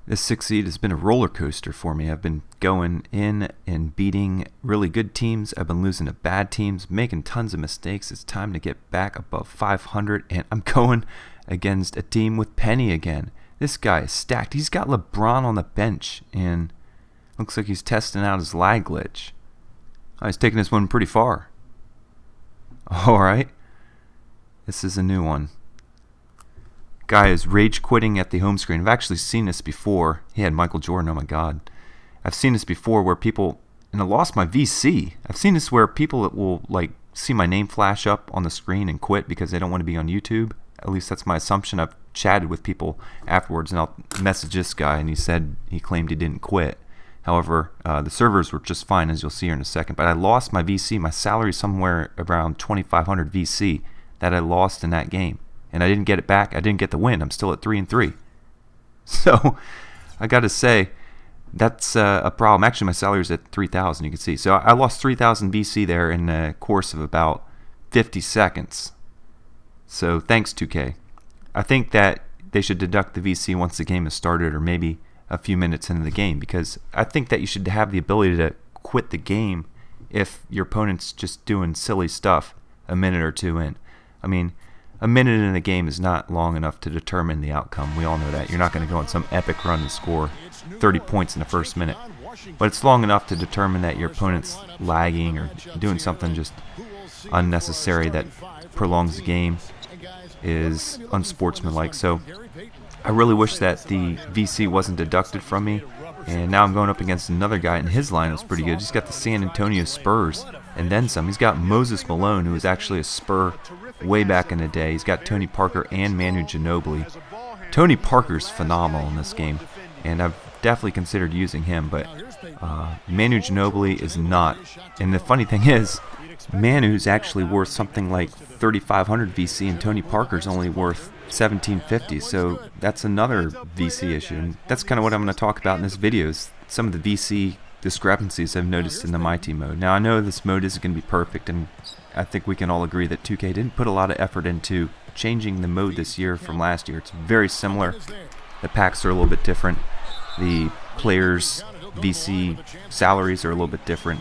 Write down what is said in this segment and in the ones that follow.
This 6 seed has been a roller coaster for me. I've been going in and beating really good teams. I've been losing to bad teams, making tons of mistakes. It's time to get back above 500, and I'm going against a team with Penny again. This guy is stacked. He's got LeBron on the bench, and looks like he's testing out his lag glitch. Oh, he's taking this one pretty far. Alright. This is a new one. Guy is rage quitting at the home screen. I've actually seen this before. He had Michael Jordan, oh my god. I've seen this before where people, and I lost my VC. I've seen this where people will like see my name flash up on the screen and quit because they don't want to be on YouTube. At least that's my assumption. I've chatted with people afterwards, and I'll message this guy, and he claimed he didn't quit. However, the servers were just fine, as you'll see here in a second. But I lost my VC. My salary is somewhere around 2,500 VC that I lost in that game. And I didn't get it back. I didn't get the win. I'm still at 3-3. So I got to say, that's a problem. Actually, my salary is at 3,000. You can see. So I lost 3,000 VC there in the course of about 50 seconds. So thanks, 2K. I think that they should deduct the VC once the game has started, or maybe a few minutes into the game, because I think that you should have the ability to quit the game if your opponent's just doing silly stuff a minute or two in. I mean, a minute in the game is not long enough to determine the outcome. We all know that. You're not going to go on some epic run and score 30 points in the first minute. But it's long enough to determine that your opponent's lagging or doing something just unnecessary that prolongs the game, is unsportsmanlike. So I really wish that the VC wasn't deducted from me. And now I'm going up against another guy, and his line is pretty good. He's got the San Antonio Spurs and then some. He's got Moses Malone, who was actually a Spur way back in the day. He's got Tony Parker and Manu Ginobili. Tony Parker's phenomenal in this game, and I've definitely considered using him, but Manu Ginobili is not. And the funny thing is, Manu's actually worth something like 3,500 VC, and Tony Parker's only worth 1,750, so that's another VC issue. And that's kind of what I'm going to talk about in this video, is some of the VC discrepancies I've noticed in the My Team mode. Now, I know this mode isn't going to be perfect, and I think we can all agree that 2K didn't put a lot of effort into changing the mode this year from last year. It's very similar. The packs are a little bit different. The players' VC salaries are a little bit different.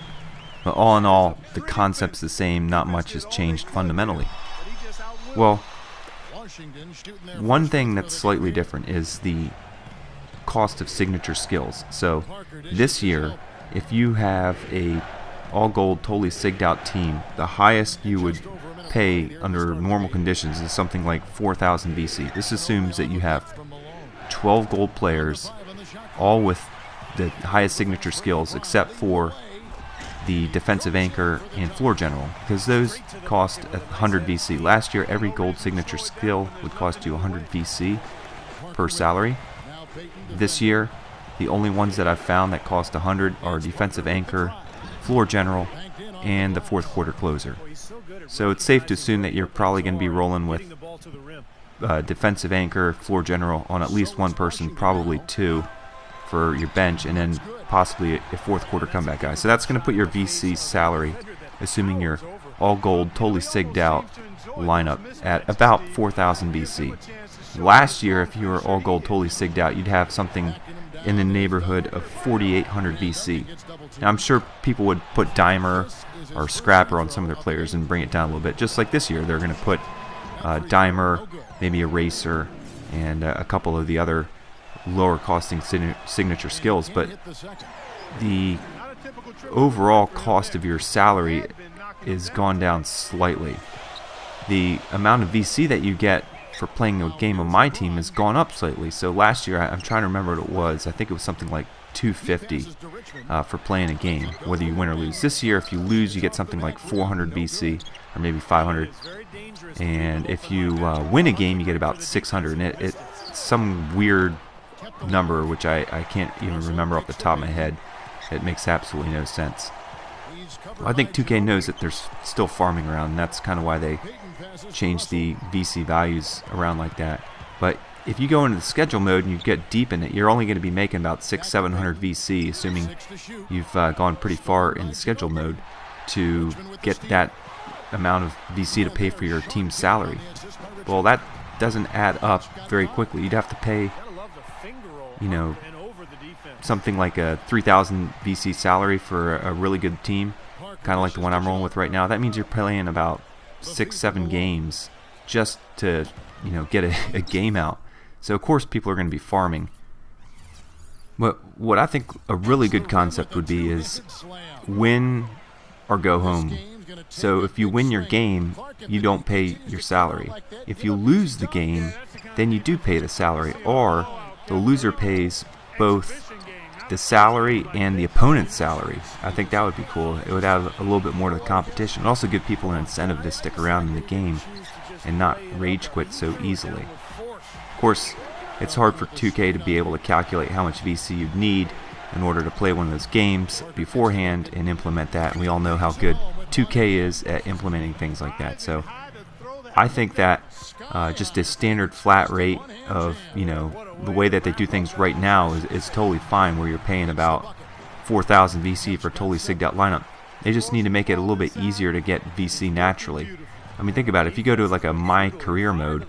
But all in all, the concept's the same. Not much has changed fundamentally. Well, one thing that's slightly different is the cost of signature skills. So this year, if you have a all gold, totally sigged out team, the highest you would pay under normal conditions is something like 4,000 VC. This assumes that you have 12 gold players, all with the highest signature skills, except for the defensive anchor and floor general, because those cost 100 VC. Last year, every gold signature skill would cost you 100 VC per salary. This year, the only ones that I've found that cost 100 are defensive anchor, floor general, and the fourth quarter closer. So it's safe to assume that you're probably going to be rolling with defensive anchor, floor general on at least one person, probably two for your bench, and then possibly a fourth quarter comeback guy. So that's going to put your VC salary, assuming you're all gold, totally sigged out lineup, at about 4,000 VC. Last year, if you were all gold, totally sigged out, you'd have something in the neighborhood of 4,800 VC. Now, I'm sure people would put Dimer or Scrapper on some of their players and bring it down a little bit. Just like this year, they're going to put Dimer, maybe a Racer, and a couple of the other lower costing signature skills, but the overall cost of your salary is gone down slightly. The amount of VC that you get for playing a game of My Team has gone up slightly. So last year, I'm trying to remember what it was. I think it was something like 250 for playing a game, whether you win or lose. This year, if you lose, you get something like 400 VC, or maybe 500. And if you win a game, you get about 600. And it's some weird number, which I can't even remember off the top of my head. It makes absolutely no sense. Well, I think 2K knows that there's still farming around, and that's kind of why they changed the VC values around like that. But if you go into the schedule mode and you get deep in it, you're only going to be making about 600-700 VC, assuming you've gone pretty far in the schedule mode to get that amount of VC to pay for your team's salary. Well, that doesn't add up very quickly. You'd have to pay you know, something like a 3,000 VC salary for a really good team, kind of like the one I'm rolling with right now, that means you're playing about 6-7 games just to, you know, get a game out. So of course people are going to be farming. But what I think a really good concept would be is win or go home. So if you win your game, you don't pay your salary. If you lose the game, then you do pay the salary, or the loser pays both the salary and the opponent's salary. I think that would be cool. It would add a little bit more to the competition. It also give people an incentive to stick around in the game and not rage quit so easily. Of course, it's hard for 2K to be able to calculate how much VC you'd need in order to play one of those games beforehand and implement that. And we all know how good 2K is at implementing things like that. So I think that just a standard flat rate of, you know, the way that they do things right now is totally fine, where you're paying about 4,000 VC for a totally sigged out lineup. They just need to make it a little bit easier to get VC naturally. I mean, think about it. If you go to like a My Career mode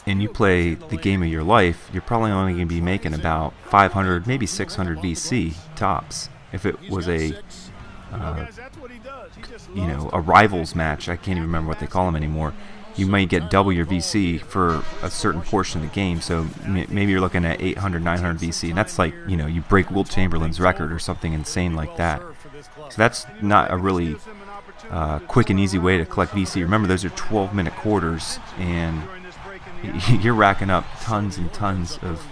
and you play the game of your life, you're probably only going to be making about 500, maybe 600 VC tops. If it was a you know, a rivals match, I can't even remember what they call them anymore, you might get double your VC for a certain portion of the game. So maybe you're looking at 800, 900 VC, and that's like, you know, you break Wilt Chamberlain's record or something insane like that. So that's not a really quick and easy way to collect VC. Remember, those are 12-minute quarters, and you're racking up tons and tons of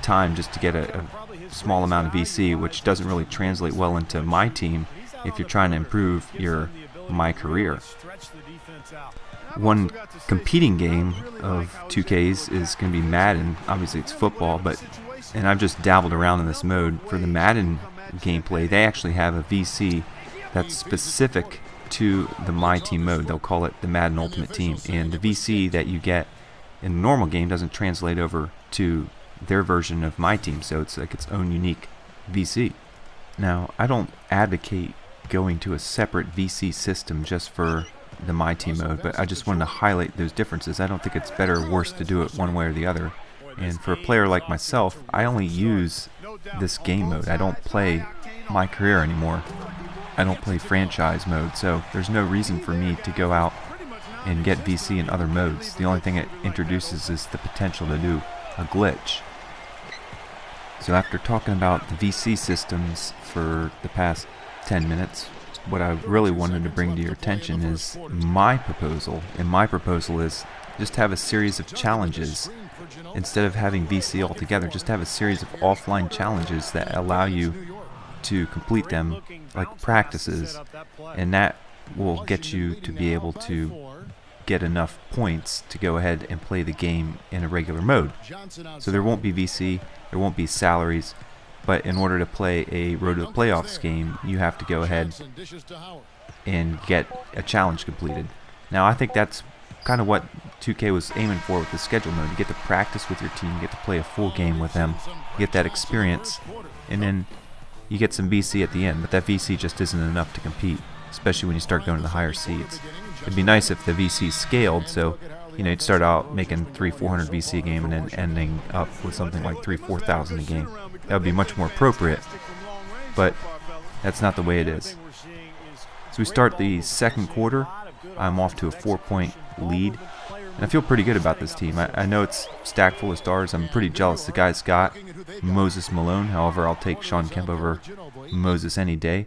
time just to get a small amount of VC, which doesn't really translate well into My Team if you're trying to improve your My Career. One competing game of 2K's is going to be Madden. Obviously it's football, and I've just dabbled around in this mode. For the Madden gameplay, they actually have a VC that's specific to the My Team mode. They'll call it the Madden Ultimate Team, and the VC that you get in the normal game doesn't translate over to their version of My Team, so it's like its own unique VC. Now, I don't advocate going to a separate VC system just for the My Team mode, but I just wanted to highlight those differences. I don't think it's better or worse to do it one way or the other. And for a player like myself, I only use this game mode. I don't play My Career anymore. I don't play franchise mode, so there's no reason for me to go out and get VC in other modes. The only thing it introduces is the potential to do a glitch. So after talking about the VC systems for the past 10 minutes, what I really wanted to bring to your attention is my proposal. And my proposal is just have a series of challenges. Instead of having VC altogether, just have a series of offline challenges that allow you to complete them like practices, and that will get you to be able to get enough points to go ahead and play the game in a regular mode. So there won't be VC, there won't be salaries, but in order to play a Road to the Playoffs game, you have to go ahead and get a challenge completed. Now, I think that's kind of what 2K was aiming for with the schedule mode. You get to practice with your team, you get to play a full game with them, you get that experience, and then you get some VC at the end, but that VC just isn't enough to compete, especially when you start going to the higher seeds. It'd be nice if the VC scaled, so you'd start out making 300-400 VC a game and then ending up with something like 3,000-4,000 a game. That would be much more appropriate, but that's not the way it is. So we start the second quarter. I'm off to a 4-point lead, and I feel pretty good about this team. I know it's stacked full of stars. I'm pretty jealous. The guy's got Moses Malone. However, I'll take Sean Kemp over Moses any day.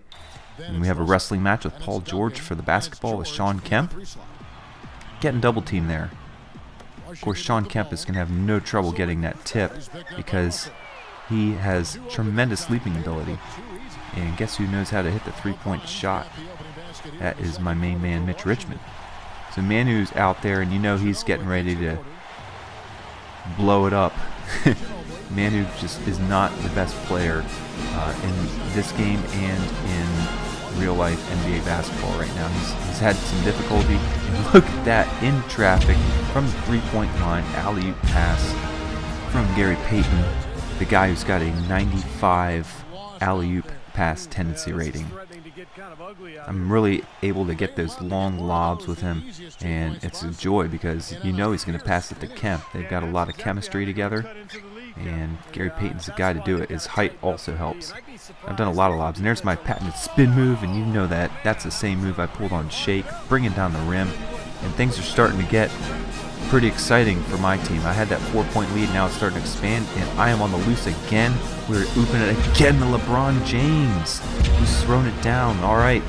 And we have a wrestling match with Paul George for the basketball with Sean Kemp. Getting double teamed there. Of course, Sean Kemp is going to have no trouble getting that tip because he has tremendous leaping ability. And guess who knows how to hit the three-point shot? That is my main man, Mitch Richmond. So Manu's out there, and he's getting ready to blow it up. Manu just is not the best player in this game and in real life NBA basketball right now. He's had some difficulty. And look at that, in traffic from the three-point line, alley-oop pass from Gary Payton, the guy who's got a 95 alley-oop pass tendency rating. I'm really able to get those long lobs with him, and it's a joy because you know he's going to pass it to Kemp. They've got a lot of chemistry together, and Gary Payton's the guy to do it. His height also helps. I've done a lot of lobs, and there's my patented spin move, and you know that. That's the same move I pulled on Shake, bringing down the rim, and things are starting to get pretty exciting for my team. I had that 4-point lead, now it's starting to expand, and I am on the loose again. We're ooping it again to LeBron James, who's thrown it down. All right,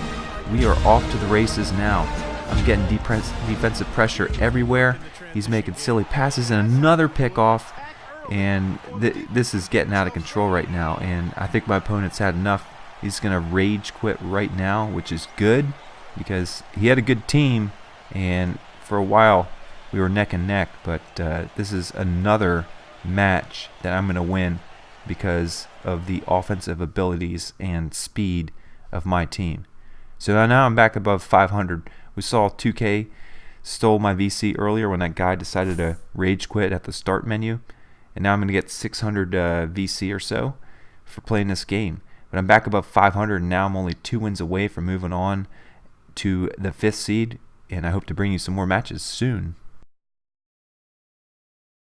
we are off to the races now. I'm getting defensive pressure everywhere. He's making silly passes and another pickoff, and this is getting out of control right now, and I think my opponent's had enough. He's going to rage quit right now, which is good because he had a good team, and for a while we were neck and neck, but this is another match that I'm going to win because of the offensive abilities and speed of my team. So now I'm back above 500. We saw 2K stole my VC earlier when that guy decided to rage quit at the start menu, and now I'm going to get 600 VC or so for playing this game. But I'm back above 500, and now I'm only 2 wins away from moving on to the 5th seed, and I hope to bring you some more matches soon.